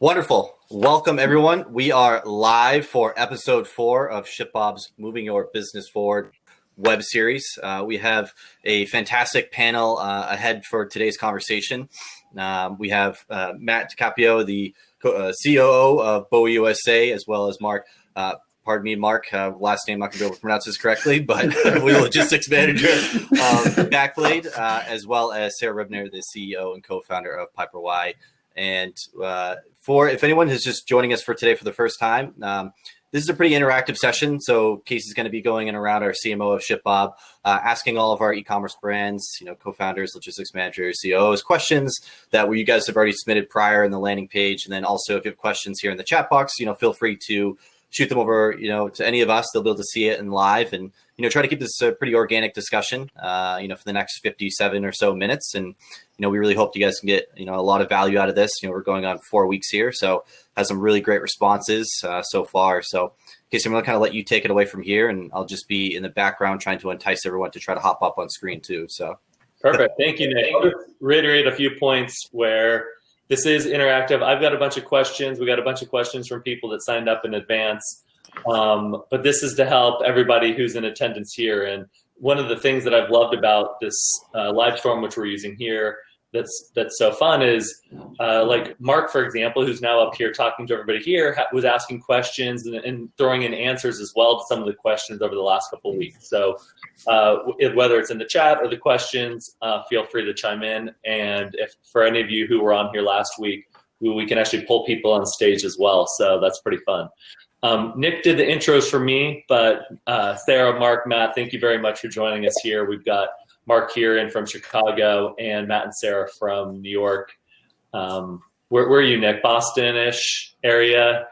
Wonderful. Welcome, everyone. We are live for episode 4 of ShipBob's Moving Your Business Forward web series. We have a fantastic panel ahead for today's conversation. We have Matt DeCapio, the COO of Boie USA, as well as Marc. Pardon me, Marc, last name I'm not going to be able to pronounce this correctly, but the logistics manager of Bakblade, as well as Sarah Ribner, the CEO and co-founder of PiperWai. And if anyone is just joining us for today for the first time, this is a pretty interactive session. So Casey's going to be going in around our CMO of ShipBob, asking all of our e-commerce brands, co-founders, logistics managers, CEOs, questions that you guys have already submitted prior in the landing page. And then also if you have questions here in the chat box, feel free to shoot them over, to any of us. They'll be able to see it in live and, try to keep this a pretty organic discussion, for the next 57 or so minutes. And, we really hope you guys can get, a lot of value out of this. We're going on 4 weeks here, so has some really great responses so far. So Casey, I'm going to kind of let you take it away from here, and I'll just be in the background trying to entice everyone to try to hop up on screen too. So perfect. Thank you, Nick. I'll just reiterate a few points where this is interactive. I've got a bunch of questions. We got a bunch of questions from people that signed up in advance. But this is to help everybody who's in attendance here. And one of the things that I've loved about this live storm, which we're using here, that's so fun is like Marc, for example, who's now up here talking to everybody here, was asking questions and throwing in answers as well to some of the questions over the last couple of weeks. So whether it's in the chat or the questions, feel free to chime in. And if for any of you who were on here last week, we can actually pull people on stage as well. So that's pretty fun. Nick did the intros for me, but Sarah, Marc, Matt, thank you very much for joining us here. We've got Marc here in from Chicago and Matt and Sarah from New York. Where are you, Nick? Boston-ish area?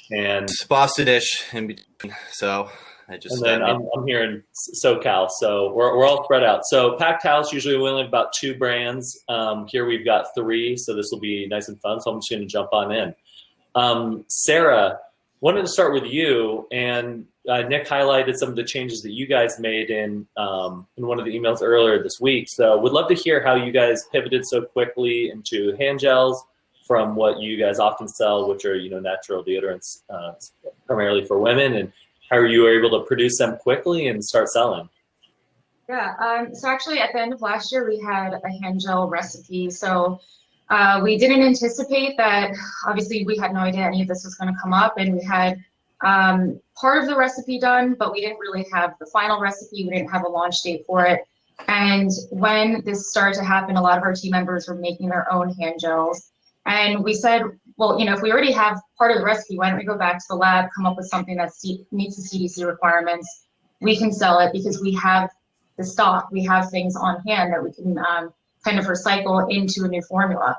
And Boston-ish in between. So and then I'm here in SoCal, so we're all spread out. So packed house, usually we only have about 2 brands. Here we've got 3, so this will be nice and fun. So I'm just going to jump on in. Sarah, wanted to start with you, and Nick highlighted some of the changes that you guys made in one of the emails earlier this week. So would love to hear how you guys pivoted so quickly into hand gels from what you guys often sell, which are natural deodorants primarily for women, and how you were able to produce them quickly and start selling. Yeah, so actually at the end of last year, we had a hand gel recipe. So we didn't anticipate that. Obviously, we had no idea any of this was going to come up, and we had part of the recipe done, but we didn't really have the final recipe. We didn't have a launch date for it. And when this started to happen, a lot of our team members were making their own hand gels. And we said, well, if we already have part of the recipe, why don't we go back to the lab, come up with something that meets the CDC requirements? We can sell it because we have the stock. We have things on hand that we can kind of recycle into a new formula.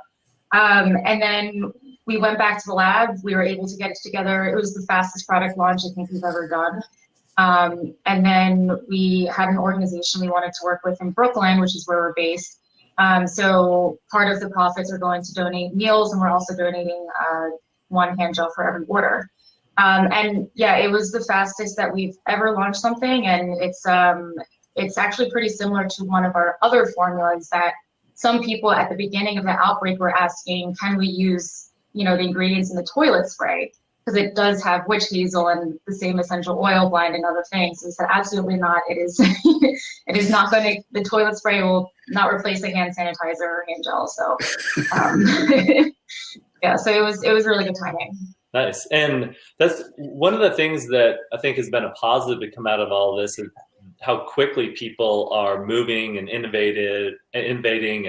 And then we went back to the lab. We were able to get it together. It was the fastest product launch I think we've ever done. And then we had an organization we wanted to work with in Brooklyn, which is where we're based. So part of the profits are going to donate meals, and we're also donating 1 hand gel for every order. And yeah, it was the fastest that we've ever launched something, and it's actually pretty similar to one of our other formulas that some people at the beginning of the outbreak were asking, can we use the ingredients in the toilet spray? Because it does have witch hazel and the same essential oil blend and other things. So we said, absolutely not. It is it is not going to, the toilet spray will not replace a hand sanitizer or hand gel. So yeah, so it was really good timing. Nice. And that's one of the things that I think has been a positive to come out of all of this is how quickly people are moving and innovating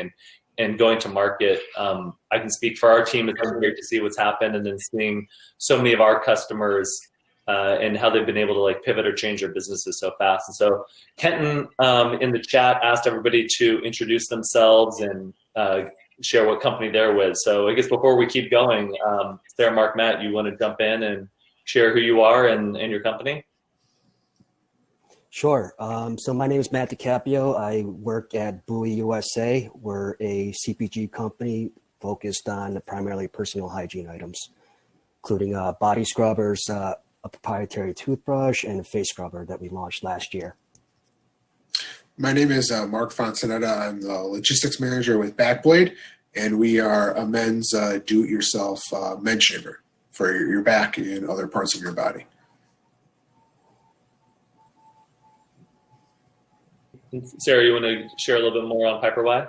and going to market. I can speak for our team. It's been great to see what's happened, and then seeing so many of our customers and how they've been able to pivot or change their businesses so fast. And so Kenton in the chat asked everybody to introduce themselves and share what company they're with. So I guess before we keep going, Sarah, Marc, Matt, you want to jump in and share who you are and your company? Sure. So my name is Matt DeCapio. I work at Boie USA. We're a CPG company focused on primarily personal hygiene items, including body scrubbers, a proprietary toothbrush, and a face scrubber that we launched last year. My name is Marc Fontanetta. I'm the logistics manager with Bakblade. and we are a men's do-it-yourself men's shaver for your back and other parts of your body. Sarah, you want to share a little bit more on PiperWai?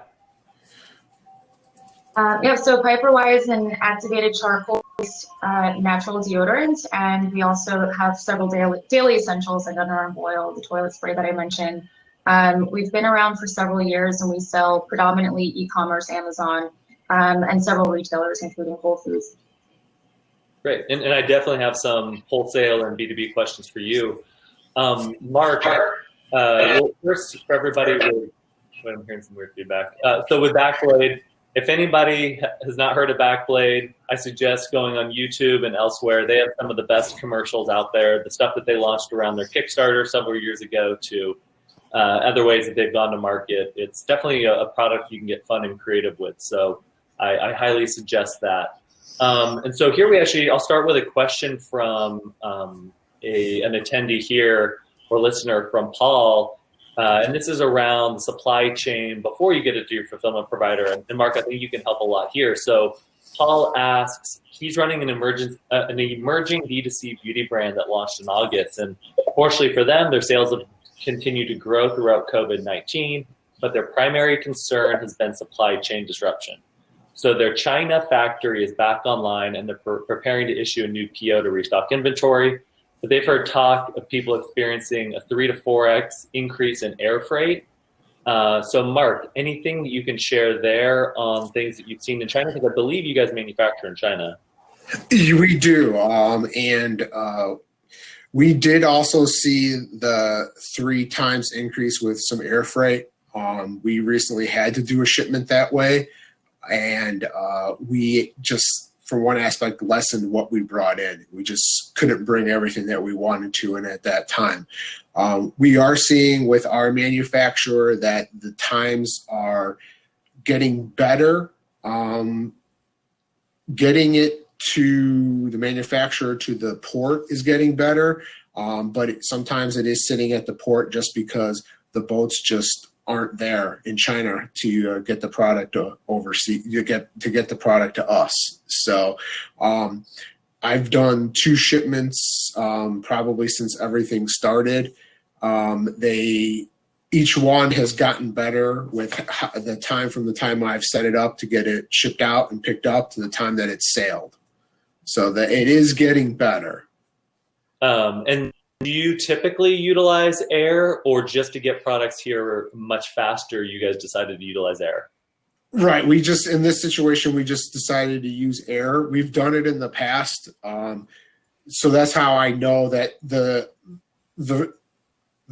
Yeah, so PiperWai is an activated charcoal-based natural deodorant, and we also have several daily essentials like underarm oil, the toilet spray that I mentioned. We've been around for several years, and we sell predominantly e-commerce, Amazon, and several retailers, including Whole Foods. Great, and I definitely have some wholesale and B2B questions for you. Marc, well, first for everybody, I'm hearing some weird feedback. So with Bakblade, if anybody has not heard of Bakblade, I suggest going on YouTube and elsewhere. They have some of the best commercials out there, the stuff that they launched around their Kickstarter several years ago to other ways that they've gone to market. It's definitely a product you can get fun and creative with. So I highly suggest that. And so here I'll start with a question from an attendee here or listener from Paul. And this is around supply chain before you get it to your fulfillment provider. And Marc, I think you can help a lot here. So Paul asks, he's running an emerging D2C beauty brand that launched in August. And fortunately for them, their sales have continued to grow throughout COVID-19, but their primary concern has been supply chain disruption. So their China factory is back online and they're preparing to issue a new PO to restock inventory. But they've heard talk of people experiencing a 3 to 4x increase in air freight. So Marc, anything that you can share there on things that you've seen in China? Because I believe you guys manufacture in China. We do, and we did also see the 3 times increase with some air freight. We recently had to do a shipment that way, and we just, from one aspect, lessened what we brought in. We just couldn't bring everything that we wanted to in at that time. We are seeing with our manufacturer that the times are getting better. Getting it to the manufacturer to the port is getting better, but sometimes it is sitting at the port just because the boats just aren't there in China to get the product overseas, to get the product to us. So I've done 2 shipments probably since everything started. Each one has gotten better with the time from the time I've set it up to get it shipped out and picked up to the time that it's sailed. So that it is getting better. And do you typically utilize air, or just to get products here much faster, you guys decided to utilize air? Right. We just, in this situation, we just decided to use air. We've done it in the past. So that's how I know that the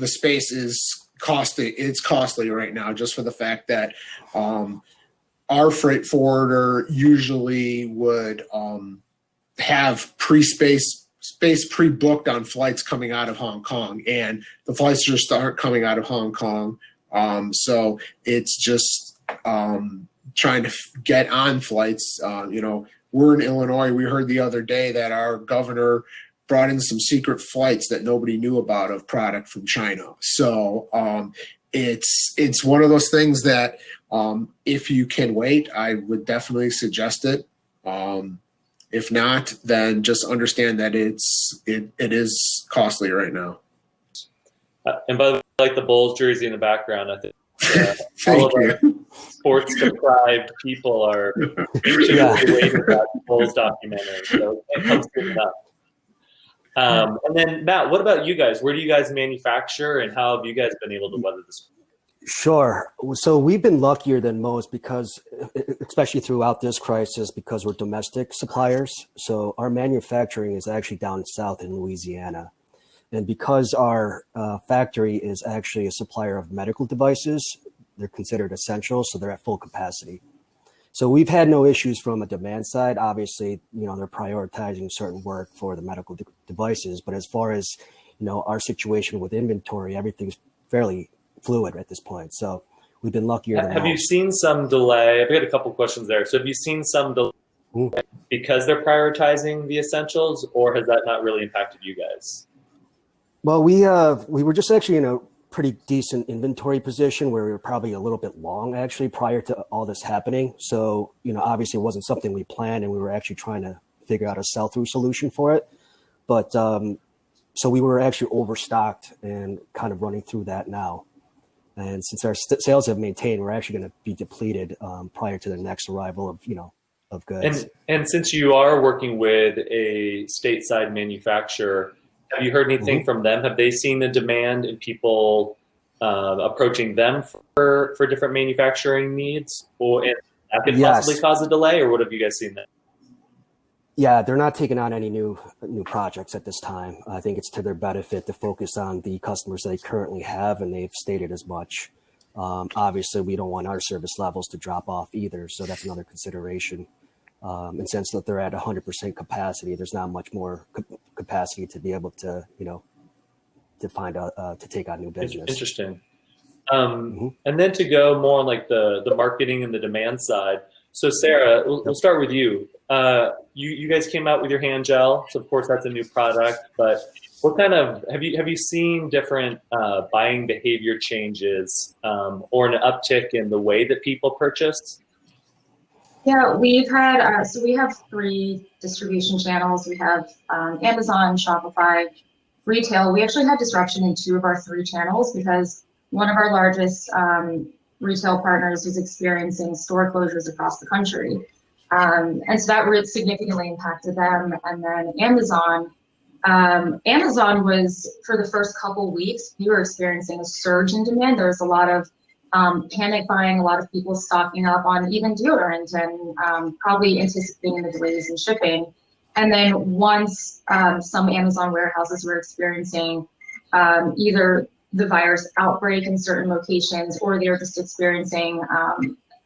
space is costly. It's costly right now, just for the fact that our freight forwarder usually would have space pre-booked on flights coming out of Hong Kong, and the flights just aren't coming out of Hong Kong. So it's just trying to get on flights. We're in Illinois. We heard the other day that our governor brought in some secret flights that nobody knew about of product from China. So it's one of those things that if you can wait, I would definitely suggest it. If not, then just understand that it is costly right now. And by the way, I like the Bulls jersey in the background. I think all of our sports deprived people are anxiously waiting for that Bulls documentary. So it comes soon enough. And then Matt, what about you guys? Where do you guys manufacture, and how have you guys been able to weather this? Sure. So we've been luckier than most because, especially throughout this crisis, because we're domestic suppliers. So our manufacturing is actually down south in Louisiana. And because our factory is actually a supplier of medical devices, they're considered essential, so they're at full capacity. So we've had no issues from a demand side. Obviously, they're prioritizing certain work for the medical devices. But as far as, our situation with inventory, everything's fairly fluid at this point. So we've been luckier than Have you seen some delay? I've got a couple questions there. So have you seen some delay because they're prioritizing the essentials, or has that not really impacted you guys? Well, we were just actually in a pretty decent inventory position where we were probably a little bit long actually prior to all this happening. So, obviously it wasn't something we planned, and we were actually trying to figure out a sell-through solution for it. But so we were actually overstocked and kind of running through that now. And since our sales have maintained, we're actually going to be depleted prior to the next arrival of goods. And since you are working with a stateside manufacturer, have you heard anything from them? Have they seen the demand in people approaching them for different manufacturing needs, or that could possibly cause a delay, or what have you guys seen there? Yeah, they're not taking on any new projects at this time. I think it's to their benefit to focus on the customers they currently have, and they've stated as much. Obviously, we don't want our service levels to drop off either, so that's another consideration. And since that they're at 100% capacity, there's not much more capacity to be able to, to find out to take on new business. Interesting. And then to go more on like the marketing and the demand side. So Sarah, we'll start with you. You guys came out with your hand gel, so of course that's a new product. But what kind of have you seen different buying behavior changes or an uptick in the way that people purchase? Yeah, we've had so we have 3 distribution channels. We have Amazon, Shopify, retail. We actually had disruption in 2 of our 3 channels because one of our largest retail partners was experiencing store closures across the country. And so that really significantly impacted them. And then Amazon was, for the first couple weeks, we were experiencing a surge in demand. There was a lot of panic buying, a lot of people stocking up on even deodorant and probably anticipating the delays in shipping. And then once some Amazon warehouses were experiencing either the virus outbreak in certain locations, or they're just experiencing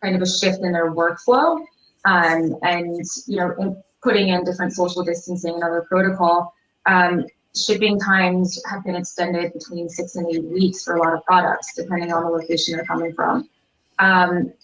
kind of a shift in their workflow, and putting in different social distancing and other protocol, shipping times have been extended between 6 and 8 weeks for a lot of products, depending on the location they're coming from.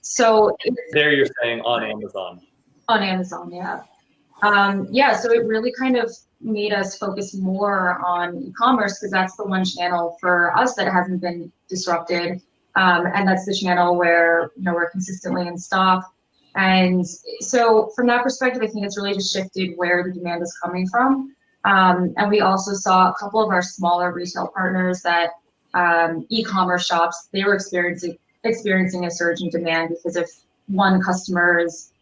So there you're saying on Amazon. On Amazon, yeah. So it really kind of made us focus more on e-commerce because that's the one channel for us that hasn't been disrupted. And that's the channel where we're consistently in stock. And so from that perspective, I think it's really just shifted where the demand is coming from. And we also saw a couple of our smaller retail partners that e-commerce shops, they were experiencing a surge in demand because if customers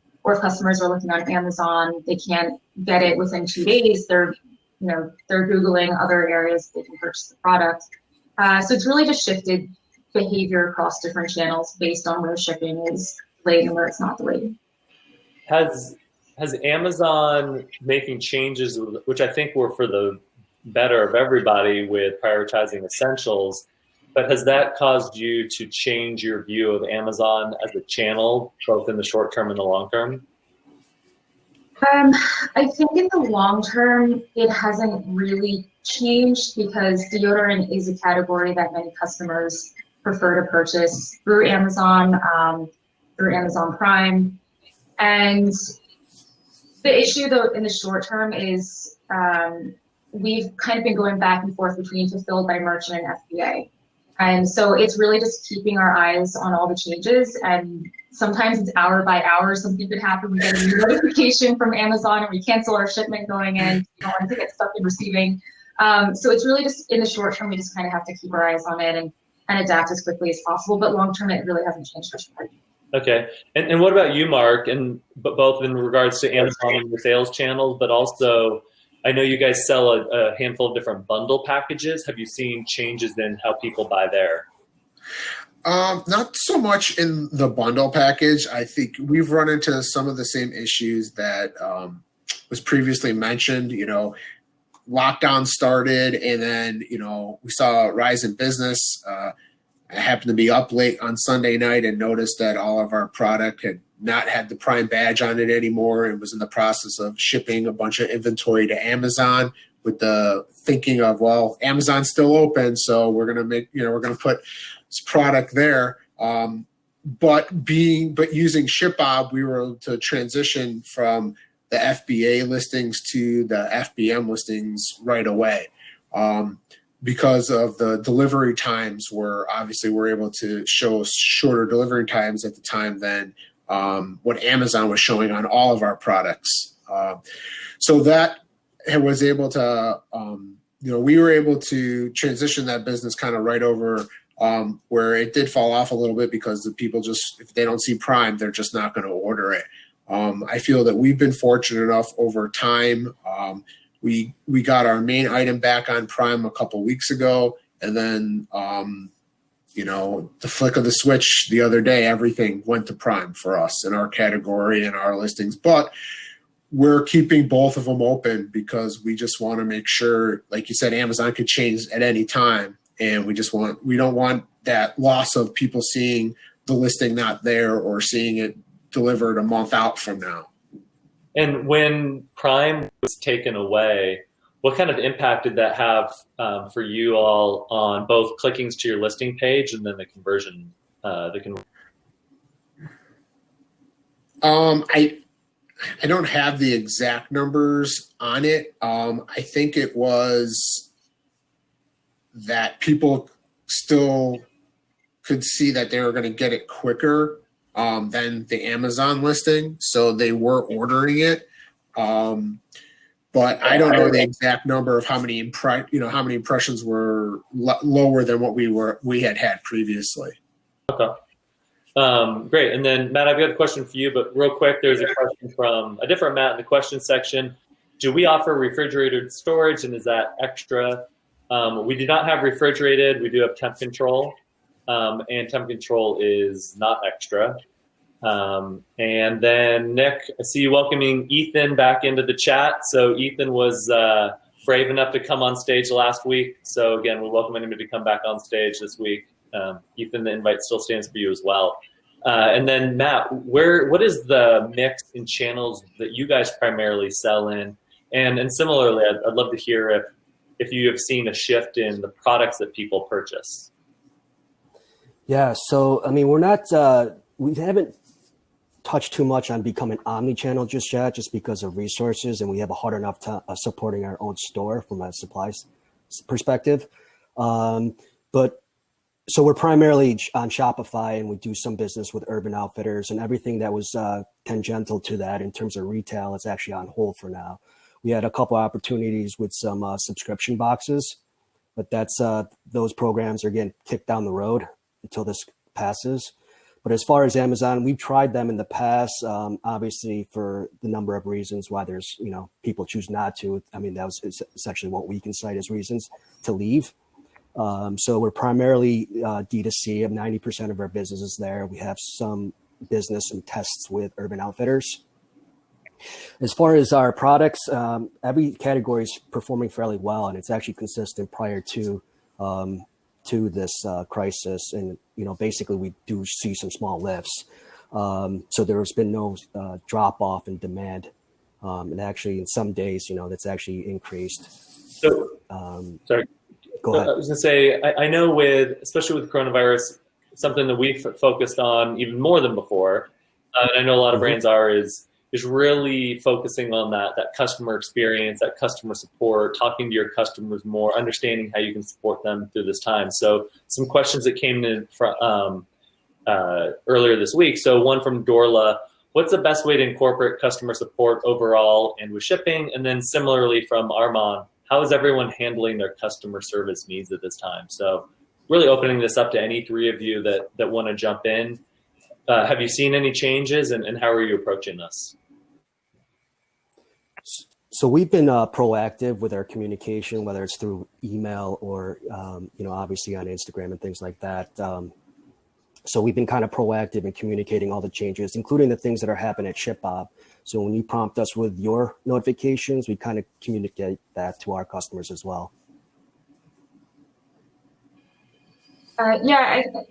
are looking on Amazon, they can't get it within 2 days. They're Googling other areas they can purchase the product. So it's really just shifted behavior across different channels based on where shipping is delayed and where it's not delayed. Has Amazon making changes, which I think were for the better of everybody with prioritizing essentials, but has that caused you to change your view of Amazon as a channel, both in the short term and the long term? I think in the long term, it hasn't really changed because deodorant is a category that many customers prefer to purchase through Amazon Prime. And the issue, though, in the short term is we've kind of been going back and forth between fulfilled by merchant and FBA. And so it's really just keeping our eyes on all the changes. And sometimes it's hour by hour. Something could happen. We get a new notification from Amazon and we cancel our shipment going in. We don't want to get stuck in receiving. So it's really just in the short term, we just kind of have to keep our eyes on it and adapt as quickly as possible. But long term, it really hasn't changed much. Okay. And what about you, Mark? And both in regards to Amazon and the sales channels, but also I know you guys sell a handful of different bundle packages. Have you seen changes in how people buy there? Not so much in the bundle package. I think we've run into some of the same issues that was previously mentioned. Lockdown started, and then we saw a rise in business. I happened to be up late on Sunday night and noticed that all of our product had not had the Prime badge on it anymore and was in the process of shipping a bunch of inventory to Amazon with the thinking of, well, Amazon's still open, so we're going to put this product there. But using ShipBob, we were able to transition from the FBA listings to the FBM listings right away. because of the delivery times, we're able to show shorter delivery times at the time than what Amazon was showing on all of our products. So that was able to, we were able to transition that business kind of right over where it did fall off a little bit because the people just, if they don't see Prime, they're just not going to order it. I feel that we've been fortunate enough over time. We got our main item back on Prime a couple weeks ago, and then the flick of the switch the other day, everything went to Prime for us in our category and our listings. But we're keeping both of them open because we just want to make sure, like you said, Amazon could change at any time, and we don't want that loss of people seeing the listing not there or seeing it delivered a month out from now. And when Prime was taken away, what kind of impact did that have for you all on both clickings to your listing page and then the conversion? I don't have the exact numbers on it. I think it was that people still could see that they were going to get it quicker than the Amazon listing, so they were ordering it. But I don't know the exact number of how many impressions were lower than what we had previously. Okay. Great. And then Matt, I've got a question for you, but real quick, there's a question from a different Matt in the question section. Do we offer refrigerated storage, and is that extra? We do not have refrigerated. We do have temp control, and temp control is not extra. And then Nick, I see you welcoming Ethan back into the chat. So Ethan was brave enough to come on stage last week. So again, we're welcoming him to come back on stage this week. Ethan, the invite still stands for you as well. And then Matt, what is the mix in channels that you guys primarily sell in? And similarly, I'd love to hear if you have seen a shift in the products that people purchase. Yeah, so I mean, we haven't touched too much on becoming omni-channel just yet, just because of resources, and we have a hard enough time supporting our own store from a supplies perspective. But so we're primarily on Shopify, and we do some business with Urban Outfitters, and everything that was tangential to that in terms of retail is actually on hold for now. We had a couple opportunities with some subscription boxes, but those programs are getting kicked down the road until this passes. But as far as Amazon, we've tried them in the past, obviously for the number of reasons why there's, people choose not to. I mean, that was essentially what we can cite as reasons to leave. So we're primarily D2C. 90% of our business is there. We have some business and tests with Urban Outfitters. As far as our products, every category is performing fairly well, and it's actually consistent prior to this crisis. And, basically we do see some small lifts. So there's been no drop off in demand. And actually in some days, that's actually increased. So, sorry. Go ahead. I was going to say, I know especially with coronavirus, something that we've focused on even more than before, and I know a lot of brands is really focusing on that customer experience, that customer support, talking to your customers more, understanding how you can support them through this time. So some questions that came in from earlier this week. So one from Dorla, what's the best way to incorporate customer support overall and with shipping? And then similarly from Armand, how is everyone handling their customer service needs at this time? So really opening this up to any three of you that want to jump in. Have you seen any changes, and how are you approaching this? So we've been proactive with our communication, whether it's through email or, obviously on Instagram and things like that. So we've been kind of proactive in communicating all the changes, including the things that are happening at ShipBob. So when you prompt us with your notifications, we kind of communicate that to our customers as well.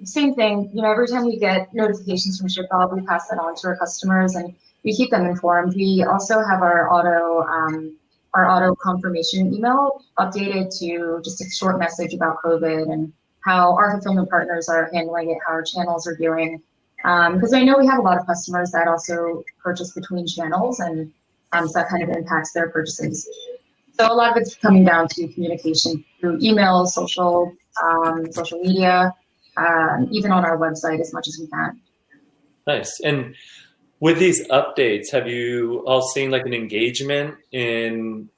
Same thing. Every time we get notifications from ShipBob, we pass that on to our customers and we keep them informed. We also have our auto confirmation email updated to just a short message about COVID and how our fulfillment partners are handling it, how our channels are doing. Because I know we have a lot of customers that also purchase between channels, and so that kind of impacts their purchases. So a lot of it's coming down to communication through email, social media, even on our website as much as we can. Nice. And with these updates, have you all seen like an engagement in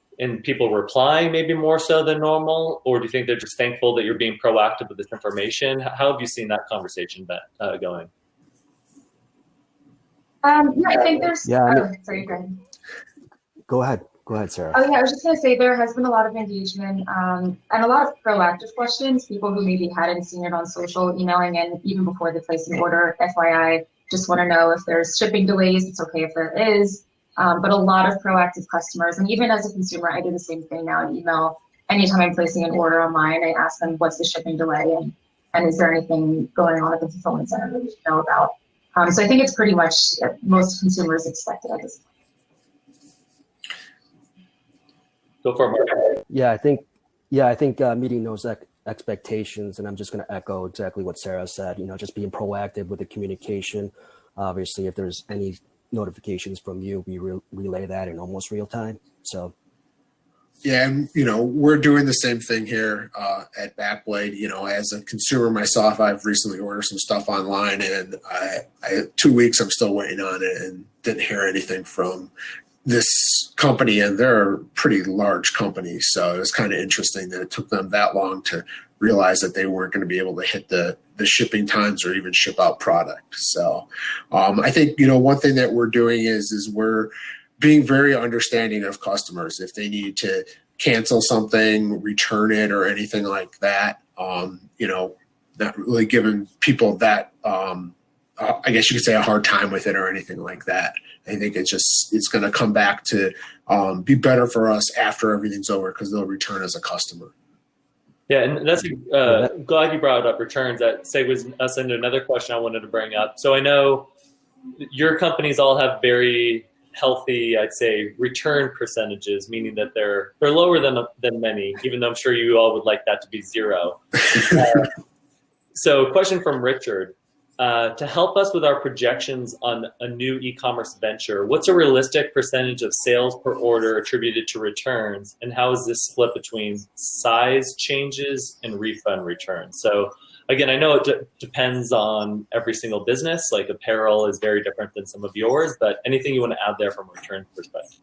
people replying maybe more so than normal? Or do you think they're just thankful that you're being proactive with this information? How have you seen that conversation going? Yeah, I think there's, sorry, go ahead. Go ahead, Sarah. Oh yeah, I was just going to say there has been a lot of engagement and a lot of proactive questions. People who maybe hadn't seen it on social, emailing in even before they place an order. FYI, just want to know if there's shipping delays. It's okay if there is, but a lot of proactive customers. And even as a consumer, I do the same thing now in email. Anytime I'm placing an order online, I ask them what's the shipping delay and is there anything going on at the fulfillment center that we should know about. So I think it's pretty much most consumers expect it at this point. Go for it, Mark. Yeah, I think meeting those expectations, and I'm just going to echo exactly what Sarah said. Just being proactive with the communication. Obviously, if there's any notifications from you, we relay that in almost real time. So. Yeah, and we're doing the same thing here at Bakblade. As a consumer myself, I've recently ordered some stuff online, and I 2 weeks I'm still waiting on it, and didn't hear anything from this company, and they're a pretty large company. So it was kind of interesting that it took them that long to realize that they weren't going to be able to hit the shipping times or even ship out product. So I think, one thing that we're doing is we're being very understanding of customers. If they need to cancel something, return it, or anything like that, not really giving people that, I guess you could say, a hard time with it or anything like that. I think it's going to come back to be better for us after everything's over, because they'll return as a customer. Yeah, and that's glad you brought up returns. That segues us into another question I wanted to bring up. So I know your companies all have very healthy, I'd say, return percentages, meaning that they're lower than many, even though I'm sure you all would like that to be zero. So question from Richard. To help us with our projections on a new e-commerce venture, what's a realistic percentage of sales per order attributed to returns, and how is this split between size changes and refund returns? So again, I know it depends on every single business, like apparel is very different than some of yours, but anything you want to add there from a return perspective?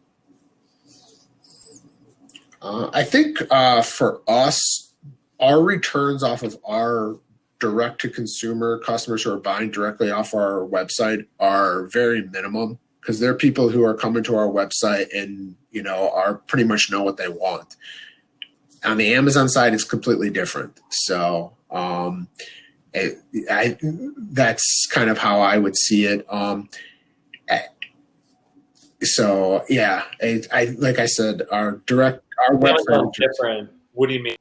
I think for us, our returns off of our direct-to-consumer customers who are buying directly off our website are very minimum, because they're people who are coming to our website and are pretty much know what they want. On the Amazon side, it's completely different. So that's kind of how I would see it. So yeah, I like I said, our website different. What do you mean?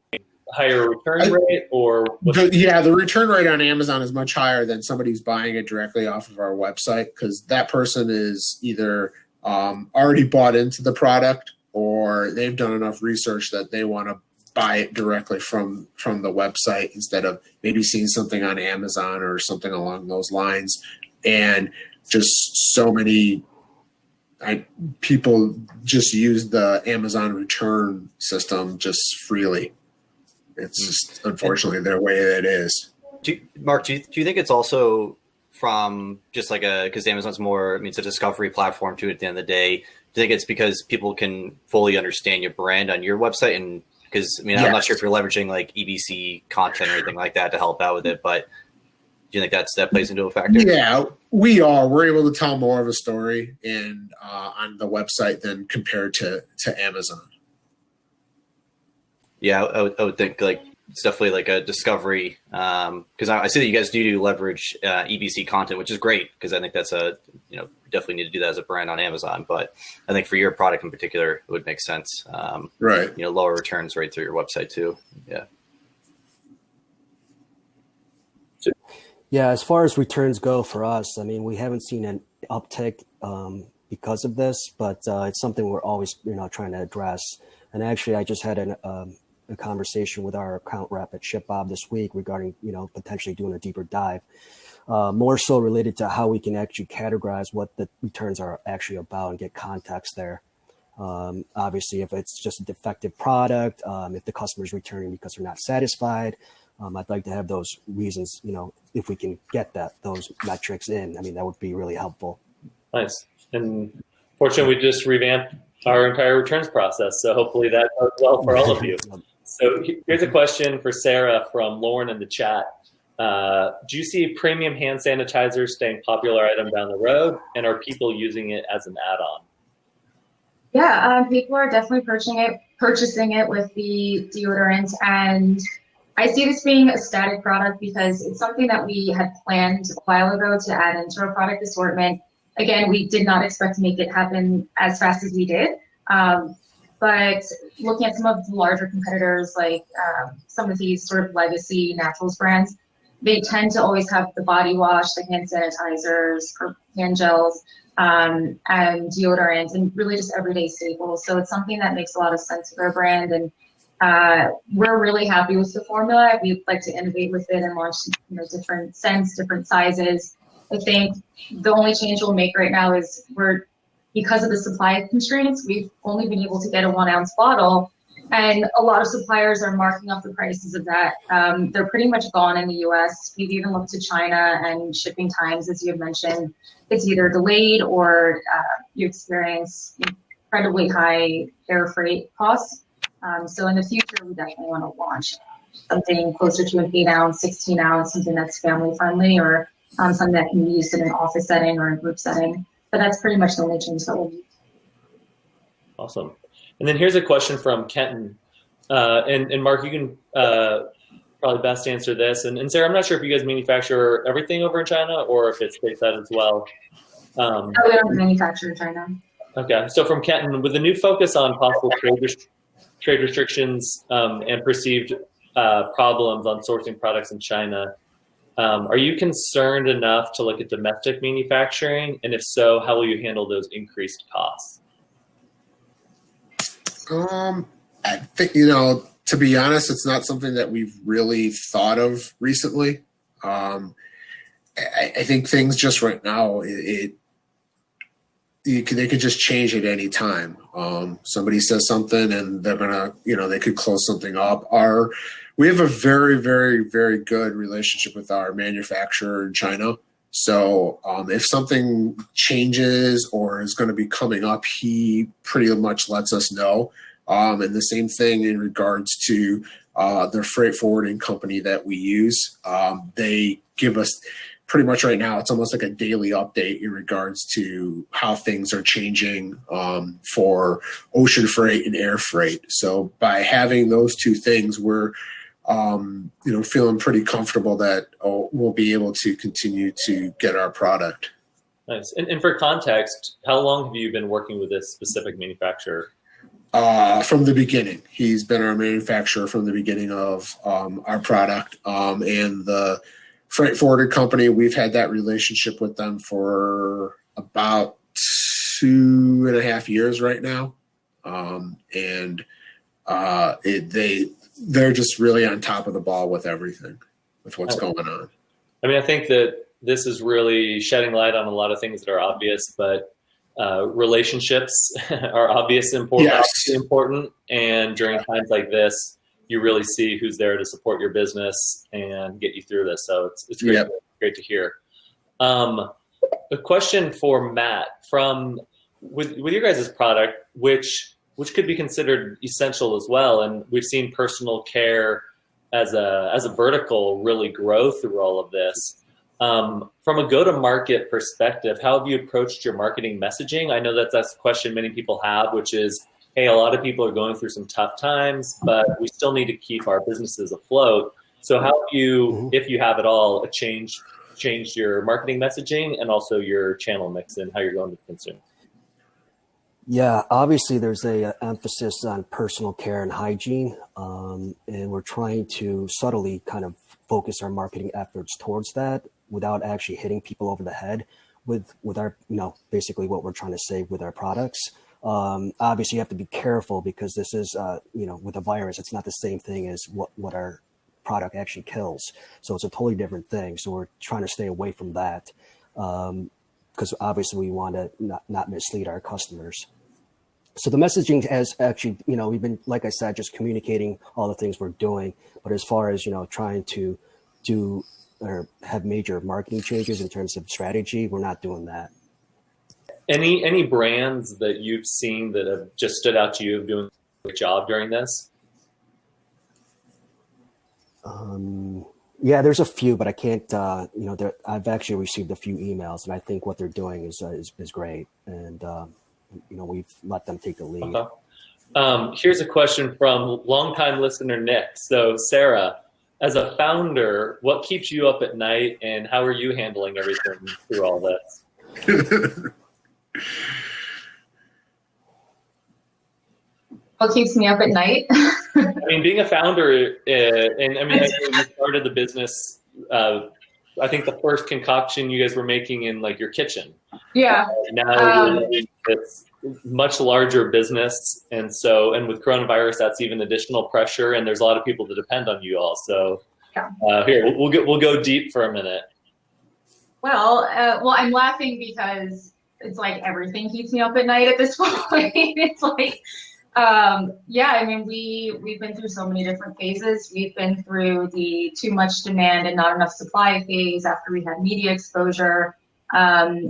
Higher return rate, or the return rate on Amazon is much higher than somebody who's buying it directly off of our website, because that person is either already bought into the product, or they've done enough research that they want to buy it directly from the website instead of maybe seeing something on Amazon or something along those lines. And just so many people just use the Amazon return system just freely. It's just, unfortunately, their way it is. Mark, do you think it's also from just like because Amazon's more, it's a discovery platform too at the end of the day. Do you think it's because people can fully understand your brand on your website? And because, Yes. I'm not sure if you're leveraging like EBC content or anything like that to help out with it, but do you think that plays into a factor? Yeah, we are. We're able to tell more of a story on the website than compared to Amazon. Yeah, I would think like it's definitely like a discovery, because I see that you guys do leverage EBC content, which is great, because I think that's definitely need to do that as a brand on Amazon. But I think for your product in particular, it would make sense. Right. Lower returns right through your website too. Yeah. Yeah, as far as returns go for us, we haven't seen an uptick because of this, but it's something we're always trying to address. And actually, I just had a conversation with our account rep at ShipBob this week regarding potentially doing a deeper dive, more so related to how we can actually categorize what the returns are actually about and get context there. Obviously, if it's just a defective product, if the customer's returning because they're not satisfied, I'd like to have those reasons, if we can get those metrics in, that would be really helpful. Nice. And fortunately, we just revamped our entire returns process. So hopefully that goes well for all of you. So here's a question for Sarah from Lauren in the chat. Do you see premium hand sanitizers staying popular item down the road? And are people using it as an add-on? Yeah, people are definitely purchasing it with the deodorant. And I see this being a static product because it's something that we had planned a while ago to add into our product assortment. Again, we did not expect to make it happen as fast as we did. But looking at some of the larger competitors, like some of these sort of legacy naturals brands, they tend to always have the body wash, the hand sanitizers, or hand gels, and deodorant, and really just everyday staples. So it's something that makes a lot of sense for our brand, and we're really happy with the formula. We'd like to innovate with it and launch different scents, different sizes. I think the only change we'll make right now is because of the supply constraints, we've only been able to get a 1 ounce bottle, and a lot of suppliers are marking up the prices of that. They're pretty much gone in the US. We've even looked to China, and shipping times, as you had mentioned, it's either delayed or you experience incredibly high air freight costs. So in the future, we definitely want to launch something closer to an 8 ounce, 16 ounce, something that's family friendly, or something that can be used in an office setting or a group setting. But that's pretty much the only change that we'll make. Awesome. And then here's a question from Kenton. And Mark, you can probably best answer this. And Sarah, I'm not sure if you guys manufacture everything over in China or if it's stateside as well. No, we don't manufacture in China. Okay. So from Kenton, with the new focus on possible trade restrictions and perceived problems on sourcing products in China, are you concerned enough to look at domestic manufacturing? And if so, how will you handle those increased costs? I think, to be honest, it's not something that we've really thought of recently. I think things just right now, they could just change at any time. Somebody says something and they're gonna, they could close something up. We have a very, very, very good relationship with our manufacturer in China. So if something changes or is going to be coming up, he pretty much lets us know. And the same thing in regards to the freight forwarding company that we use. They give us pretty much right now, it's almost like a daily update in regards to how things are changing for ocean freight and air freight. So by having those two things, we're feeling pretty comfortable that we'll be able to continue to get our product. Nice. And for context, how long have you been working with this specific manufacturer? From the beginning. He's been our manufacturer from the beginning of our product. And the freight forwarder company, we've had that relationship with them for about 2.5 years right now. They're just really on top of the ball with everything, with what's going on. I think that this is really shedding light on a lot of things that are obvious, but relationships are obviously important. And during times like this, you really see who's there to support your business and get you through this. So it's great, great to hear. A question for Matt with your guys' product, which could be considered essential as well. And we've seen personal care as a vertical really grow through all of this. From a go-to-market perspective, how have you approached your marketing messaging? I know that's a question many people have, which is, hey, a lot of people are going through some tough times, but we still need to keep our businesses afloat. So how have you, if you have at all, changed your marketing messaging and also your channel mix and how you're going to the consumer? Yeah, obviously there's a emphasis on personal care and hygiene, and we're trying to subtly kind of focus our marketing efforts towards that without actually hitting people over the head with our, basically what we're trying to say with our products. Obviously you have to be careful because this is, with a virus, it's not the same thing as what our product actually kills. So it's a totally different thing. So we're trying to stay away from that because obviously we want to not mislead our customers. So the messaging has actually, we've been, like I said, just communicating all the things we're doing. But as far as, trying to do or have major marketing changes in terms of strategy, we're not doing that. Any brands that you've seen that have just stood out to you of doing a good job during this? Yeah, there's a few, but I can't. I've actually received a few emails, and I think what they're doing is great, and we've let them take the lead. Here's a question from longtime listener Nick. So, Sarah, as a founder, what keeps you up at night, and how are you handling everything through all this? What keeps me up at night? I mean, being a founder, and I mean, you started the business. I think the first concoction you guys were making in like your kitchen. Yeah. Now it's much larger business, and with coronavirus, that's even additional pressure. And there's a lot of people that depend on you all. So here we'll go deep for a minute. Well, I'm laughing because it's like everything keeps me up at night at this point. It's like. I mean, we've been through so many different phases. We've been through the too much demand and not enough supply phase after we had media exposure.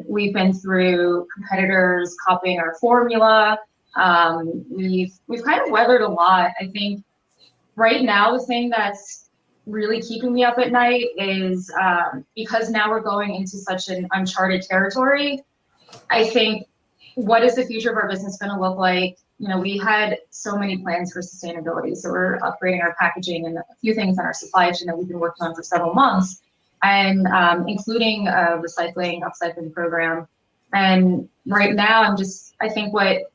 We've been through competitors copying our formula. We've kind of weathered a lot. I think right now the thing that's really keeping me up at night is because now we're going into such an uncharted territory. I think, what is the future of our business going to look like? We had so many plans for sustainability. So we're upgrading our packaging and a few things on our supply chain that we've been working on for several months, and including a upcycling program. And right now, I think what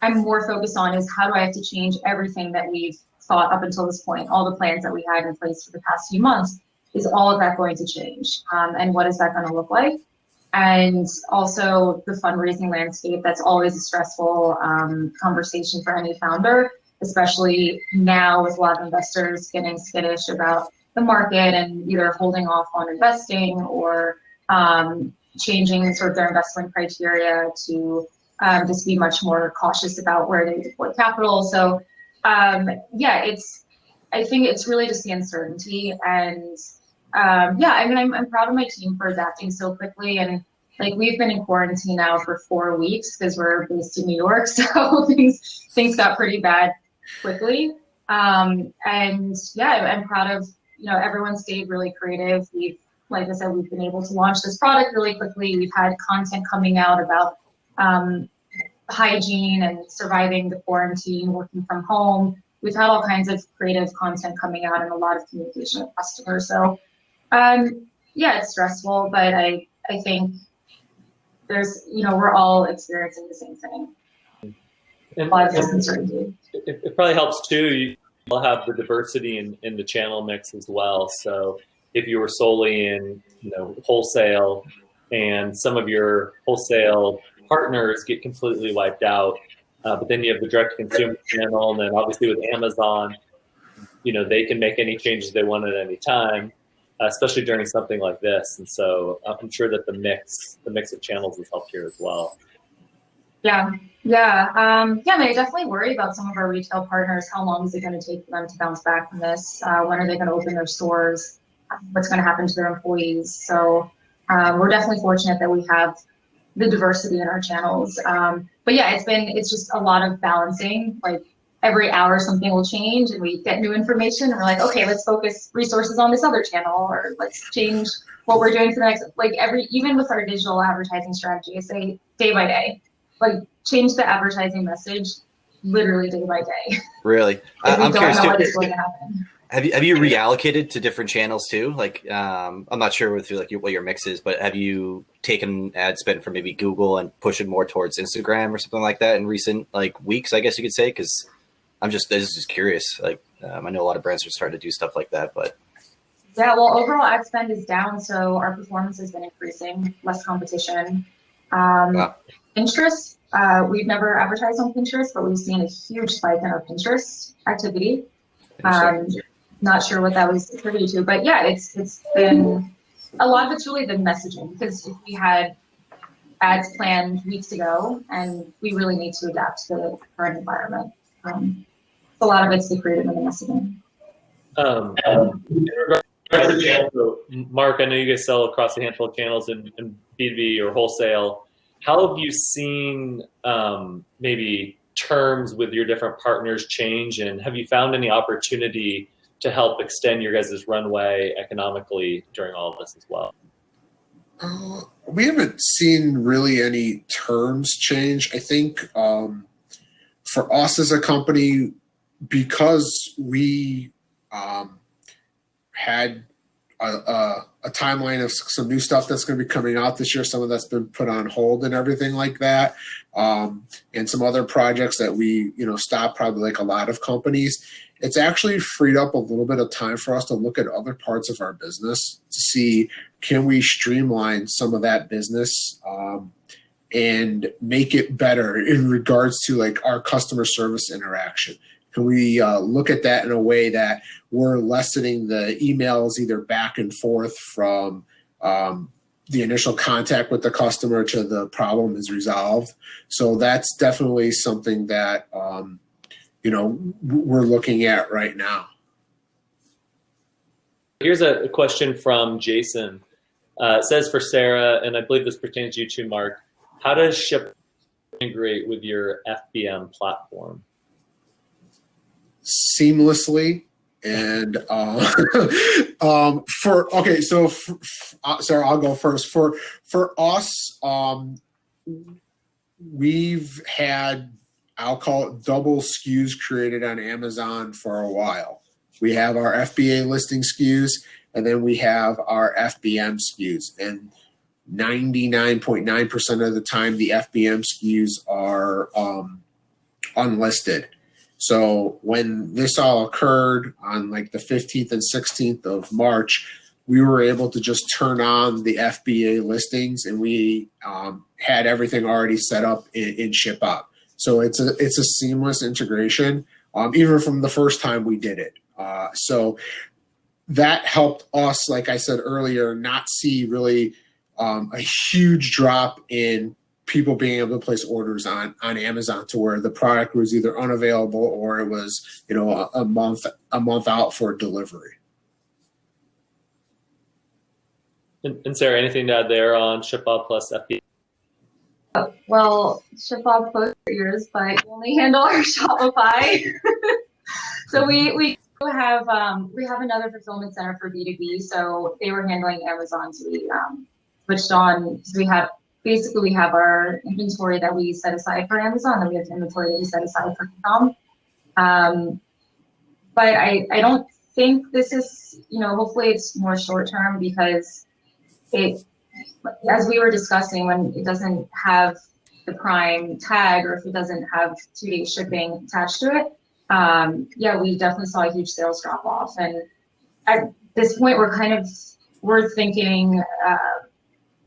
I'm more focused on is how do I have to change everything that we've thought up until this point, all the plans that we had in place for the past few months. Is all of that going to change? And what is that going to look like? And also the fundraising landscape, that's always a stressful conversation for any founder, especially now with a lot of investors getting skittish about the market and either holding off on investing or changing sort of their investment criteria to just be much more cautious about where they deploy capital. So I think it's really just the uncertainty. And I mean, I'm proud of my team for adapting so quickly. And like, we've been in quarantine now for 4 weeks because we're based in New York. So things got pretty bad quickly. I'm proud of, everyone stayed really creative. Like I said, we've been able to launch this product really quickly. We've had content coming out about hygiene and surviving the quarantine, working from home. We've had all kinds of creative content coming out and a lot of communication with customers. So it's stressful, but I think there's, we're all experiencing the same thing. And a lot of uncertainty. It probably helps too. You'll have the diversity in the channel mix as well. So if you were solely in, wholesale, and some of your wholesale partners get completely wiped out, but then you have the direct consumer channel, and then obviously with Amazon, they can make any changes they want at any time, especially during something like this. And so I'm sure that the mix of channels has helped here as well. Yeah. I mean, I definitely worry about some of our retail partners. How long is it going to take for them to bounce back from this? When are they going to open their stores? What's going to happen to their employees? So we're definitely fortunate that we have the diversity in our channels. But yeah, it's just a lot of balancing. Like, every hour something will change and we get new information and we're like, okay, let's focus resources on this other channel, or let's change what we're doing for the next, even with our digital advertising strategy, I say day by day, change the advertising message literally day by day. Really? I'm curious too. What is going to happen. Have you reallocated to different channels too? I'm not sure what your mix is, but have you taken ad spend from maybe Google and push it more towards Instagram or something like that in recent weeks, I guess you could say? Because I'm just curious. I know a lot of brands are starting to do stuff like that, but yeah, well, overall ad spend is down, so our performance has been increasing, less competition. Pinterest, we've never advertised on Pinterest, but we've seen a huge spike in our Pinterest activity. Not sure what that was attributed to, but yeah, it's been a lot of it's really the messaging, because if we had as planned weeks ago, and we really need to adapt to the current environment. A lot of it's the creative and the messaging. Mark, I know you guys sell across a handful of channels in B2B or wholesale. How have you seen maybe terms with your different partners change, and have you found any opportunity to help extend your guys' runway economically during all of this as well? We haven't seen really any terms change. I think for us as a company, because we had a timeline of some new stuff that's going to be coming out this year, some of that's been put on hold and everything like that, and some other projects that we stopped, probably like a lot of companies. It's actually freed up a little bit of time for us to look at other parts of our business to see, can we streamline some of that business and make it better in regards to like our customer service interaction? Can we look at that in a way that we're lessening the emails either back and forth from the initial contact with the customer to the problem is resolved? So that's definitely something that we're looking at right now. Here's a question from Jason. It says for Sarah, and I believe this pertains to you too, Mark, how does ShipBob integrate with your FBM platform? Seamlessly. And Sarah, I'll go first. For us, we've had, I'll call it, double SKUs created on Amazon for a while. We have our FBA listing SKUs, and then we have our FBM SKUs. And 99.9% of the time, the FBM SKUs are unlisted. So when this all occurred on like the 15th and 16th of March, we were able to just turn on the FBA listings, and we had everything already set up in ShipBob. So it's a seamless integration, even from the first time we did it. So that helped us, like I said earlier, not see really a huge drop in people being able to place orders on Amazon to where the product was either unavailable or it was a month out for delivery. And Sarah, anything to add there on ShipBob plus FBA? Well, ShipBob closed their ears, but we only handle our Shopify. So we have another fulfillment center for B2B. So they were handling Amazon, so we switched on. So we have our inventory that we set aside for Amazon, and we have inventory that we set aside for Ecom. But I don't think this is, hopefully it's more short term, because as we were discussing, when it doesn't have the Prime tag, or if it doesn't have 2-day shipping attached to it, we definitely saw a huge sales drop off. And at this point, we're thinking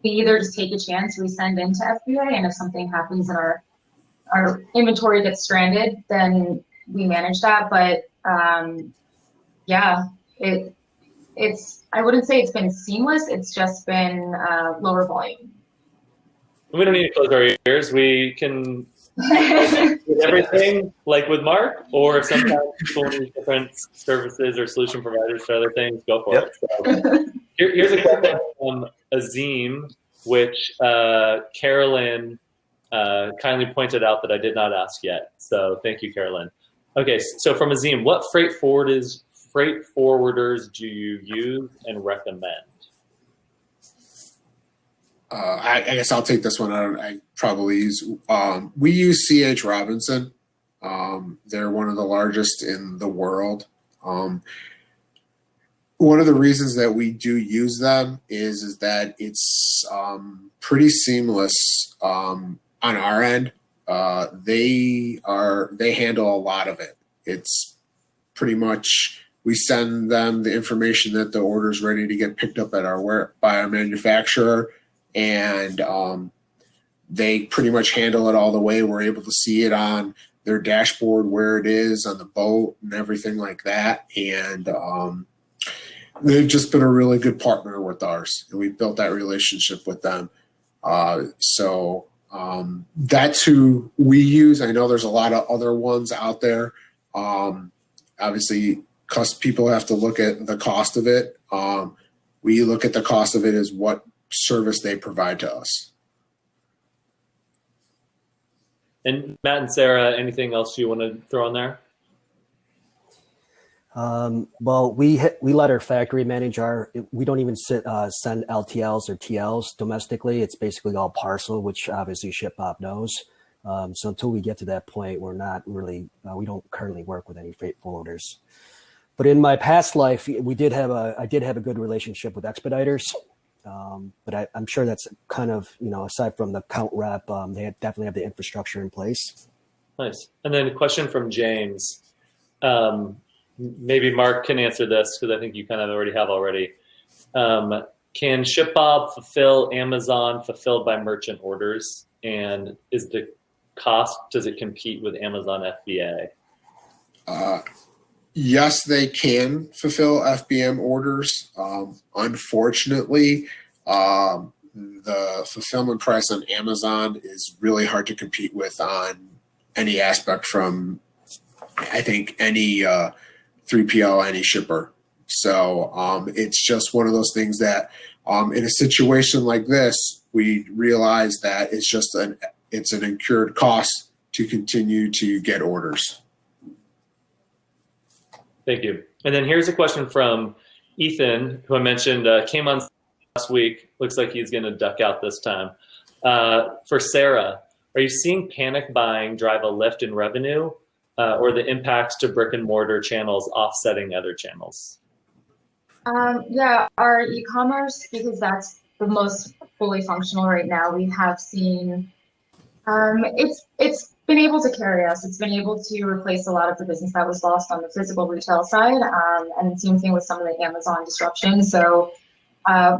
we either just take a chance, we send into FBA, and if something happens and our inventory gets stranded, then we manage that. But I wouldn't say it's been seamless. It's just been lower volume. We don't need to close our ears. We can do everything like with Mark, or if sometimes people need different services or solution providers for other things, go for it. So, here's a question from Azim, which Carolyn kindly pointed out that I did not ask yet. So thank you, Carolyn. Okay, so from Azim, what freight forwarders do you use and recommend? I guess I'll take this one. I probably use, we use C.H. Robinson. They're one of the largest in the world. One of the reasons that we do use them is that it's pretty seamless on our end. They handle a lot of it. It's pretty much, we send them the information that the order is ready to get picked up at by our manufacturer, and they pretty much handle it all the way. We're able to see it on their dashboard where it is on the boat and everything like that. And they've just been a really good partner with ours, and we've built that relationship with them. That's who we use. I know there's a lot of other ones out there. Obviously, people have to look at the cost of it. We look at the cost of it as what service they provide to us. And Matt and Sarah, anything else you want to throw on there? Well, we let our factory manage we don't even send LTLs or TLs domestically. It's basically all parcel, which obviously ShipBob knows. So until we get to that point, we're not really, we don't currently work with any freight forwarders. But in my past life, I did have a good relationship with expediters. But I'm sure that's kind of, aside from the count rep, they definitely have the infrastructure in place. Nice. And then a question from James. Maybe Mark can answer this because I think you kind of already have already. Can ShipBob fulfill Amazon fulfilled by merchant orders? And is the cost, does it compete with Amazon FBA? Yes, they can fulfill FBM orders. Unfortunately, the fulfillment price on Amazon is really hard to compete with on any aspect from, I think, any 3PL, any shipper. So it's just one of those things that in a situation like this, we realize that it's an incurred cost to continue to get orders. Thank you. And then here's a question from Ethan, who I mentioned came on last week. Looks like he's going to duck out this time. For Sarah, are you seeing panic buying drive a lift in revenue or the impacts to brick and mortar channels offsetting other channels? Yeah, our e-commerce, because that's the most fully functional right now, we have seen it's been able to carry us. It's been able to replace a lot of the business that was lost on the physical retail side, and same thing with some of the Amazon disruption. So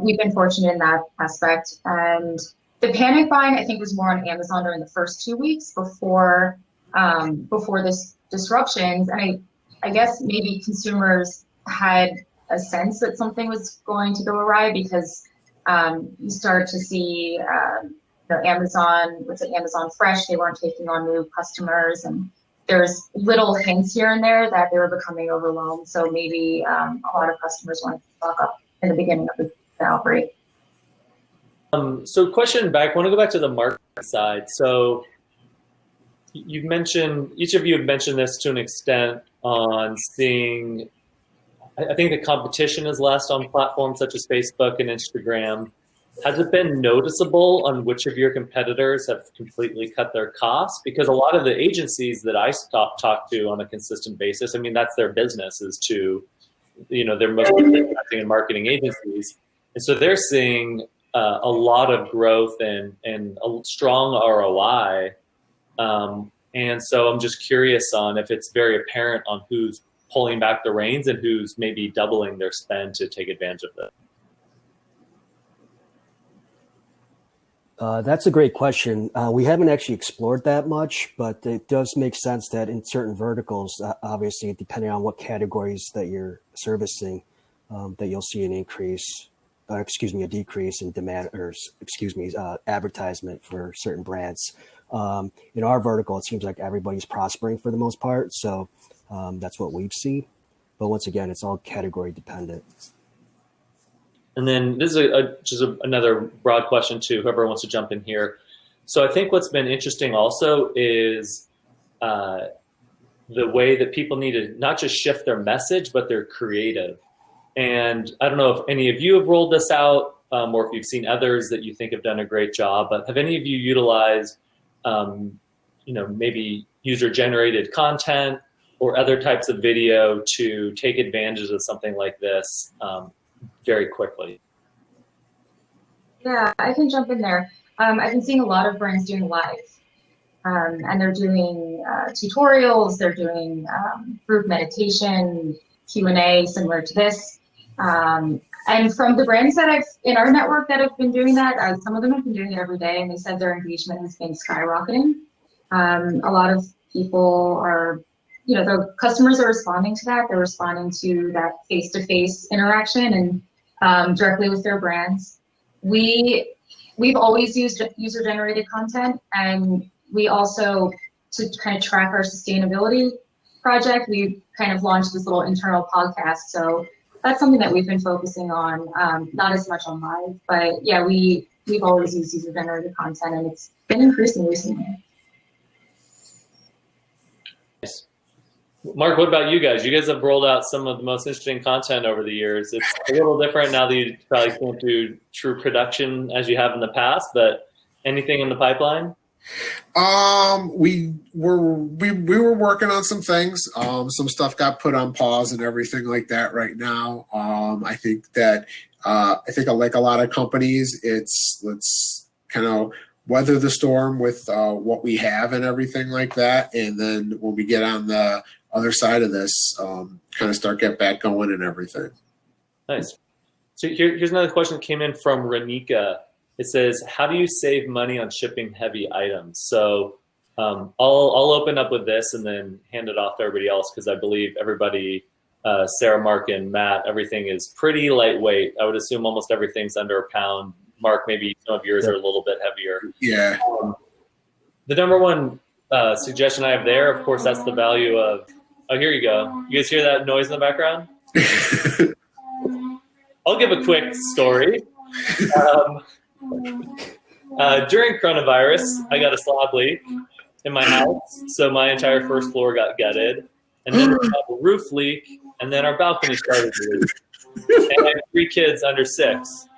we've been fortunate in that aspect. And the panic buying, I think, was more on Amazon during the first 2 weeks before this disruptions. And I guess maybe consumers had a sense that something was going to go awry because you start to see Amazon Fresh, they weren't taking on new customers, and there's little hints here and there that they were becoming overwhelmed. So maybe a lot of customers wanted to stock up in the beginning of the outbreak. So question back, I want to go back to the market side. So you've mentioned, each of you have mentioned this to an extent on seeing, I think the competition is less on platforms such as Facebook and Instagram. Has it been noticeable on which of your competitors have completely cut their costs? Because a lot of the agencies that I talk to on a consistent basis, I mean, that's their business is to, they're mostly advertising and marketing agencies. And so they're seeing a lot of growth and a strong ROI. And so I'm just curious on if it's very apparent on who's pulling back the reins and who's maybe doubling their spend to take advantage of this. That's a great question. We haven't actually explored that much, but it does make sense that in certain verticals, obviously, depending on what categories that you're servicing, that you'll see an a decrease in demand advertisement for certain brands. In our vertical, it seems like everybody's prospering for the most part. So that's what we've seen. But once again, it's all category dependent. And then this is another broad question to whoever wants to jump in here. So I think what's been interesting also is the way that people need to not just shift their message, but their creative. And I don't know if any of you have rolled this out or if you've seen others that you think have done a great job, but have any of you utilized, maybe user-generated content or other types of video to take advantage of something like this very quickly? Yeah, I can jump in there. I've been seeing a lot of brands doing live, and they're doing tutorials, they're doing group meditation, Q&A similar to this. And from the brands that I've in our network that have been doing that, some of them have been doing it every day, and they said their engagement has been skyrocketing. A lot of people are, the customers are responding to that. They're responding to that face-to-face interaction and directly with their brands. We we've always used user-generated content, and we also, to kind of track our sustainability project, we kind of launched this little internal podcast. So that's something that we've been focusing on, not as much on live, but yeah, we've always used user-generated content, and it's been increasing recently. Nice. Mark, what about you guys? You guys have rolled out some of the most interesting content over the years. It's a little different now that you probably can't do true production as you have in the past, but anything in the pipeline? We were working on some things. Some stuff got put on pause and everything like that right now. I think like a lot of companies, let's kind of weather the storm with what we have and everything like that, and then when we get on the other side of this, kind of get back going and everything. Nice. So here's another question that came in from Renika. It says, how do you save money on shipping heavy items? So I'll open up with this and then hand it off to everybody else, because I believe everybody, Sarah, Mark, and Matt, everything is pretty lightweight. I would assume almost everything's under a pound. Mark, maybe some of yours are a little bit heavier. Yeah. The number one suggestion I have there, of course, that's the value of, oh, here you go. You guys hear that noise in the background? I'll give a quick story. During coronavirus, I got a slab leak in my house, so my entire first floor got gutted, and then we had a roof leak, and then our balcony started to leak. And I have 3 kids under 6,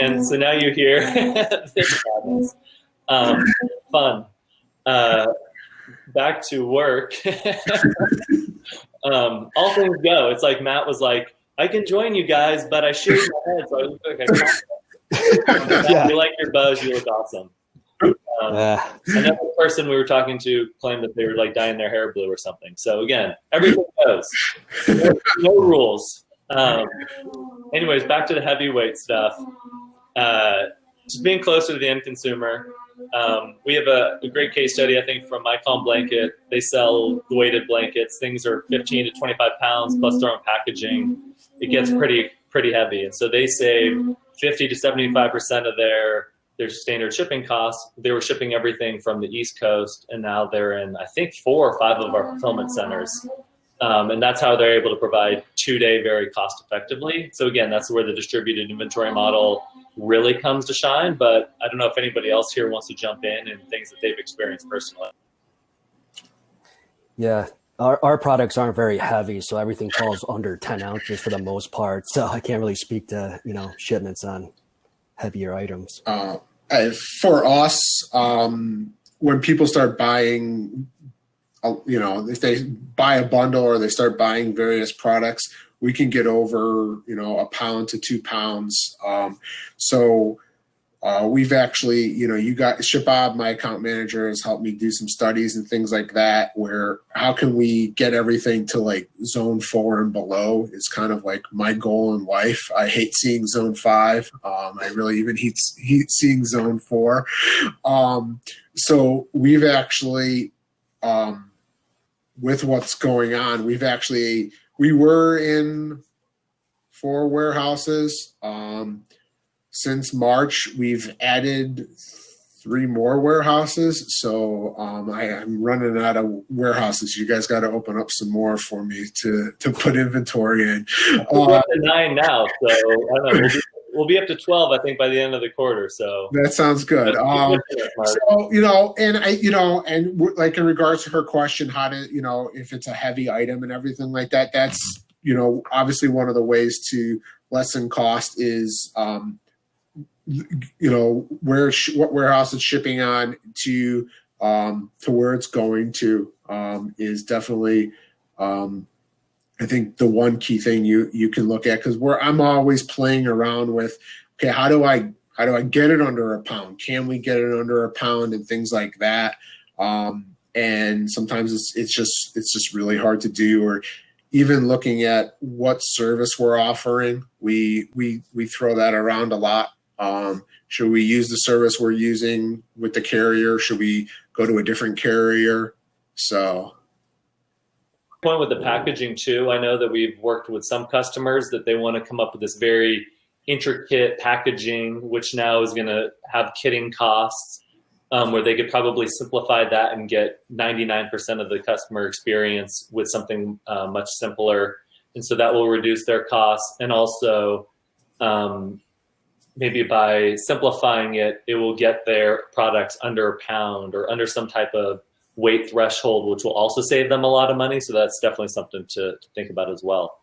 and so now you hear this happens. Fun. Back to work. All things go. It's like Matt was like, I can join you guys, but I shaved my head, so I look like I can't. You like your buzz, you look awesome. Another person we were talking to claimed that they were like dyeing their hair blue or something. So again, everything goes. No rules. Anyways, back to the heavyweight stuff. Just being closer to the end consumer. We have a great case study, I think, from Icon Blanket. They sell weighted blankets. Things are 15 to 25 pounds plus their own packaging. It gets pretty heavy. And so they save 50 to 75% of their standard shipping costs. They were shipping everything from the East Coast, and now they're in, I think, 4 or 5 of our fulfillment centers. And that's how they're able to provide 2-day very cost effectively. So again, that's where the distributed inventory model really comes to shine. But I don't know if anybody else here wants to jump in and things that they've experienced personally. Yeah, our products aren't very heavy, so everything falls under 10 ounces for the most part. So I can't really speak to, shipments on heavier items. For us, when people start buying, if they buy a bundle or they start buying various products, we can get over, a pound to 2 pounds. We've actually, you got ShipBob, my account manager, has helped me do some studies and things like that, where how can we get everything to like zone 4 and below is kind of like my goal in life. I hate seeing zone 5. I really even hate seeing zone 4. So we've actually, with what's going on, we were in 4 warehouses. Since March, we've added 3 more warehouses. So I'm running out of warehouses. You guys got to open up some more for me to put inventory in. We're up to 9 now, so I don't know. We'll be up to 12, I think, by the end of the quarter. So that sounds good. And like in regards to her question, how to, if it's a heavy item and everything like that, that's, obviously one of the ways to lessen cost is, what warehouse it's shipping on to where it's going to is definitely, I think the one key thing you can look at, because I'm always playing around with, okay, how do I get it under a pound? Can we get it under a pound and things like that? And sometimes it's just really hard to do. Or even looking at what service we're offering, we throw that around a lot. Should we use the service we're using with the carrier? Should we go to a different carrier? So. Point with the packaging too, I know that we've worked with some customers that they want to come up with this very intricate packaging, which now is going to have kitting costs, where they could probably simplify that and get 99% of the customer experience with something much simpler. And so that will reduce their costs. And also, maybe by simplifying it, it will get their products under a pound or under some type of weight threshold, which will also save them a lot of money. So that's definitely something to think about as well.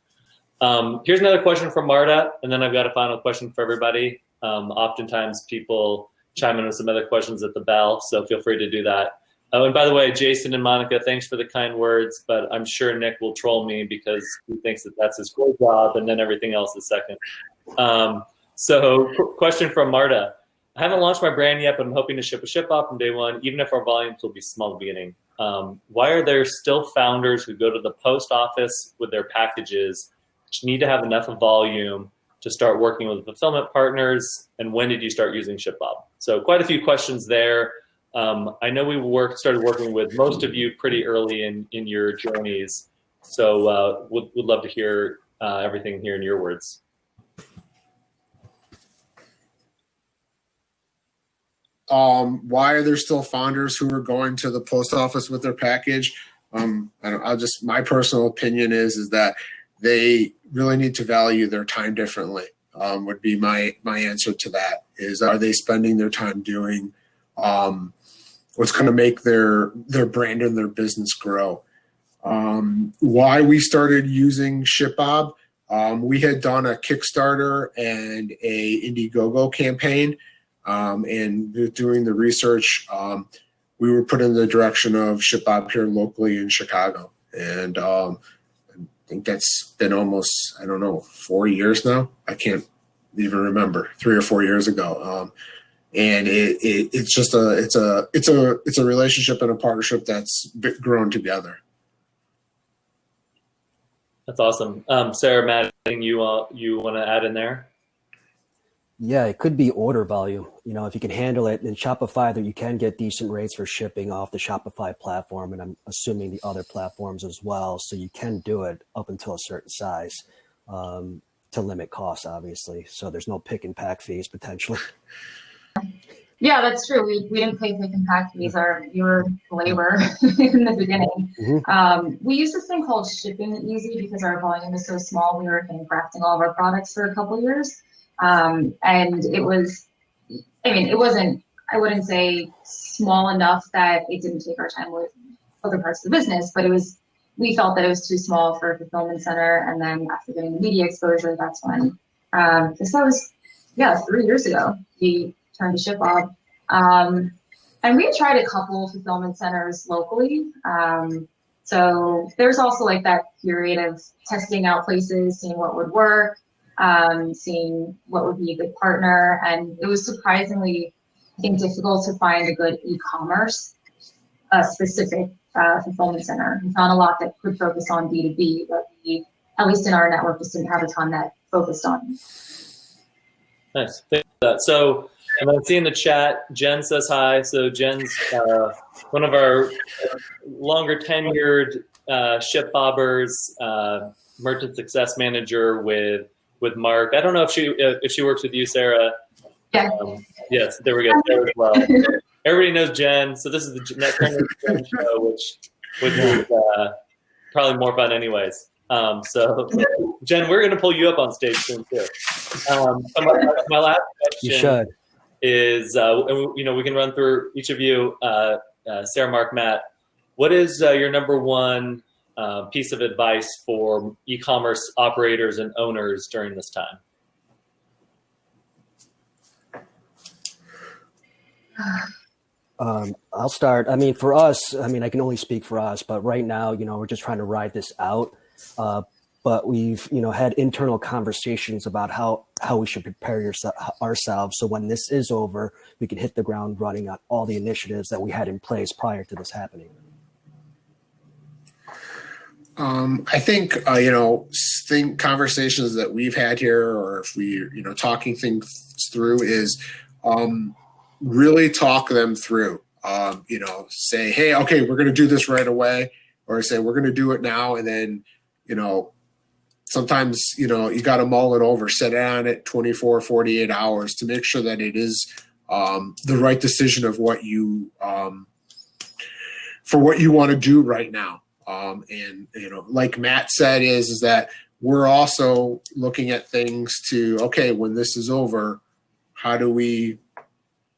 Here's another question from Marta, and then I've got a final question for everybody. Oftentimes people chime in with some other questions at the bell, so feel free to do that. Oh, and by the way, Jason and Monica, thanks for the kind words, but I'm sure Nick will troll me because he thinks that that's his core job and then everything else is second. So question from Marta. I haven't launched my brand yet, but I'm hoping to ship a ShipBob from day one, even if our volumes will be small at the beginning. Why are there still founders who go to the post office with their packages, which need to have enough of volume to start working with fulfillment partners? And when did you start using ShipBob? So quite a few questions there. I know we started working with most of you pretty early in your journeys. So would love to hear everything here in your words. Why are there still founders who are going to the post office with their package? My personal opinion is that they really need to value their time differently. Would be my answer to that. Is, are they spending their time doing what's going to make their brand and their business grow? Why we started using ShipBob? We had done a Kickstarter and a Indiegogo campaign. And doing the research, we were put in the direction of ShipBob here locally in Chicago. And I think that's been almost, 4 years now. I can't even remember, 3 or 4 years ago. And it's just a relationship and a partnership that's grown together. That's awesome. Sarah, Matt, anything you want to add in there? Yeah, it could be order volume. If you can handle it in Shopify, that you can get decent rates for shipping off the Shopify platform, and I'm assuming the other platforms as well. So you can do it up until a certain size to limit costs, obviously. So there's no pick and pack fees potentially. Yeah, that's true. We didn't pay pick and pack fees. Your labor in the beginning. Mm-hmm. We used this thing called Shipping Easy because our volume is so small. We were crafting all of our products for a couple of years. And it was, it wasn't, I wouldn't say small enough that it didn't take our time with other parts of the business, but we felt that it was too small for a fulfillment center. And then after getting the media exposure, that's when, that was 3 years ago, we turned to ShipBob. And we had tried a couple fulfillment centers locally. So there's also that period of testing out places, seeing what would work. Seeing what would be a good partner, and it was surprisingly, I think, difficult to find a good e-commerce specific fulfillment center. We found a lot that could focus on B2B, but we, at least in our network, just didn't have a ton that focused on. Nice. Thank you for that. So I'm seeing the chat. Jen says hi. So Jen's one of our longer tenured ShipBobbers, merchant success manager with Mark. I don't know if she works with you, Sarah. Yeah. Yes, there we go. There as well. Everybody knows Jen, so this is the Jen show, which is probably more fun, anyways. So Jen, we're going to pull you up on stage soon too. My last question is, we can run through each of you, Sarah, Mark, Matt. What is your number one piece of advice for e-commerce operators and owners during this time? I'll start. For us, I can only speak for us, but right now, we're just trying to ride this out. But we've, had internal conversations about how we should prepare ourselves. So when this is over, we can hit the ground running on all the initiatives that we had in place prior to this happening. I think, conversations that we've had here, or if we, talking things through is really talk them through, say, hey, okay, we're going to do this right away, or say, we're going to do it now. And then, sometimes, you got to mull it over, set it on it 24, 48 hours to make sure that it is the right decision of what you for what you want to do right now. And like Matt said, is that we're also looking at things to, okay, when this is over, how do we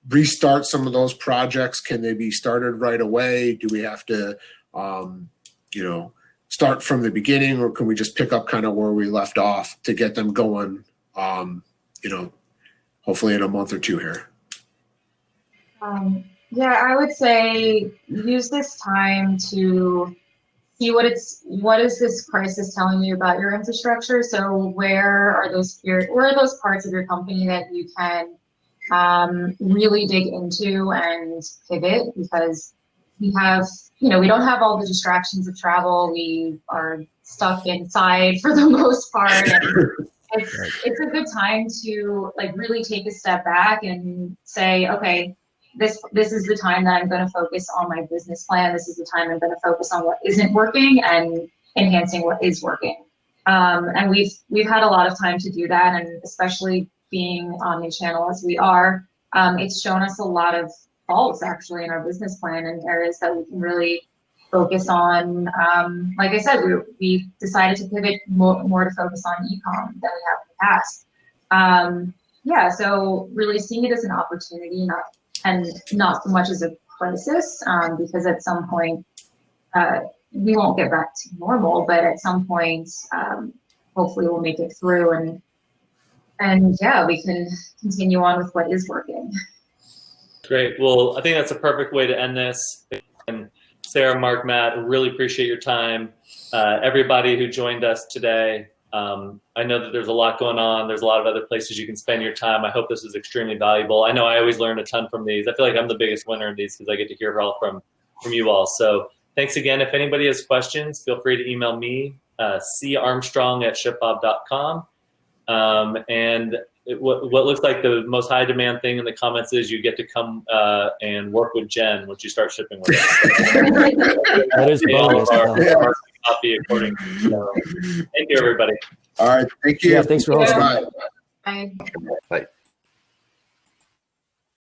restart some of those projects? Can they be started right away? Do we have to, start from the beginning, or can we just pick up kind of where we left off to get them going, hopefully in a month or two here? Yeah, I would say use this time to see what is this crisis telling you about your infrastructure. So where are those parts of your company that you can really dig into and pivot, because we have, we don't have all the distractions of travel. We are stuck inside for the most part. And it's a good time to really take a step back and say, okay, this is the time that I'm going to focus on my business plan. This is the time I'm going to focus on what isn't working and enhancing what is working. And we've had a lot of time to do that, and especially being omnichannel as we are, it's shown us a lot of faults actually in our business plan and areas that we can really focus on. Like I said, we decided to pivot more to focus on e-com than we have in the past. So really seeing it as an opportunity, not so much as a crisis, because at some point we won't get back to normal, but at some point hopefully we'll make it through, and we can continue on with what is working. Great. Well, I think that's a perfect way to end this. And Sarah, Mark, Matt, really appreciate your time. Everybody who joined us today, I know that there's a lot going on. There's a lot of other places you can spend your time. I hope this is extremely valuable. I know I always learn a ton from these. I feel like I'm the biggest winner in these because I get to hear it all from you all. So thanks again. If anybody has questions, feel free to email me, carmstrong@shipbob.com. And what looks like the most high demand thing in the comments is you get to come and work with Jen once you start shipping with us. That is a bonus. Copy according. So, thank you, everybody. All right. Thank you. Yeah, thanks for hosting. Bye. Bye. Bye.